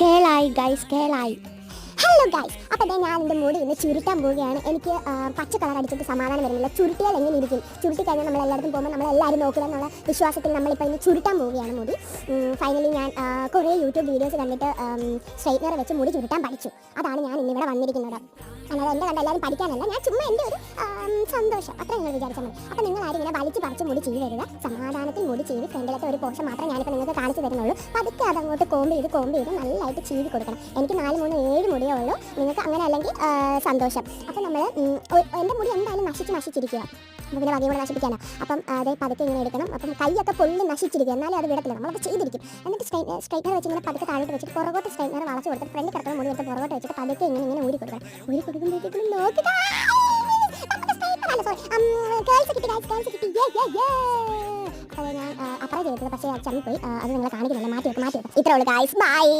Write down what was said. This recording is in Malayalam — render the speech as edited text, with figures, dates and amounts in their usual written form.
കേളായി ഗൈസ്, കേളായി. ഹലോ ഗൈസ്, അപ്പോൾ ഞാൻ എൻ്റെ മുടി ഇന്ന് ചുരുട്ടാൻ പോവുകയാണ്. എനിക്ക് പച്ച കളർ അടിച്ചിട്ട് സമാധാനം വരുന്നില്ല. ചുരുട്ടിയാൽ എങ്ങനെ ഇരിക്കും? ചുരുട്ടി കഴിഞ്ഞാൽ നമ്മൾ എല്ലായിടത്തും പോകുമ്പോൾ നമ്മളെല്ലാവരും നോക്കുക എന്നുള്ള വിശ്വാസത്തിൽ നമ്മളിപ്പോൾ ഇന്ന് ചുരുട്ടാൻ പോവുകയാണ് മുടി. ഫൈനലി ഞാൻ കുറേ യൂട്യൂബ് വീഡിയോസ് കണ്ടിട്ട് സ്ട്രൈറ്റ്നർ വെച്ച് മുടി ചുരുട്ടാൻ പഠിച്ചു. അതാണ് ഞാൻ ഇന്നിവിടെ വന്നിരിക്കുന്നത്. അല്ലാതെ എൻ്റെ കണ്ട് എല്ലാവരും പഠിക്കാനല്ല, ഞാൻ ചുമ്മാ എൻ്റെ ഒരു സന്തോഷം അത്ര നിങ്ങൾ വിചാരിച്ചാൽ മതി. അപ്പോൾ നിങ്ങളാരും ഇങ്ങനെ വലിച്ച് പറിച്ച് മുടി ചെയ്ത് തരിക. സമാധാനത്തിൽ മുടി ചെയ്ത് ഫ്രണ്ടിലത്തെ ഒരു പോർഷൻ മാത്രമേ ഞാനിപ്പോൾ നിങ്ങൾക്ക് കാണിച്ചു തരുന്നുള്ളൂ. പതുക്കെ അതങ്ങോട്ട് കോമ്പ് ചെയ്ത് നല്ലതായിട്ട് ചീവി കൊടുക്കണം. എനിക്ക് 4, 3, 7 മുടിയേ ഉള്ളൂ. നിങ്ങൾക്ക് അങ്ങനെ അല്ലെങ്കിൽ സന്തോഷം. അപ്പോൾ നമ്മൾ എൻ്റെ മുടി എന്തായാലും നശിച്ചിരിക്കുക. അപ്പോൾ പിന്നെ പതിയെ കൂടെ നശിപ്പിക്കാനോ. അപ്പം അതേ പതുക്കെ ഇങ്ങനെ എടുക്കണം. അപ്പം കൈയൊക്കെ പൊള്ളി നശിച്ചിരിക്കുക, എന്നാലും അത് വിടത്തില്ല. നമ്മളത് ചെയ്തിരിക്കും. എന്നിട്ട് സ്ട്രൈറ്റ്നർ വെച്ച് ഇങ്ങനെ പതുക്കെ താഴോട്ട് വെച്ചിട്ട് പുറകോട്ട് സ്ട്രൈറ്റ്നർ വളച്ച് കൊടുത്തിട്ട് ഫ്രണ്ട് കിടക്കുന്ന മുടി എടുത്ത് പുറകോട്ട് വെച്ചിട്ട് പതുക്കെ ഇങ്ങനെ ഊരി കൊടുക്കണം. ഊരി കൊടുക്കുമ്പോഴത്തേക്കും നോക്കുക. കേൾസ് കിട്ടി. അപ്പോൾ ഞാൻ അപ്ലൈ ചെയ്തത് പക്ഷേ ചമ്മിപ്പോയി. അത് നിങ്ങളെ കാണിക്കുന്നില്ല. മാറ്റി വെക്കാം. ഇത്രേ ഉള്ളൂ ഗൈസ്. ബൈ.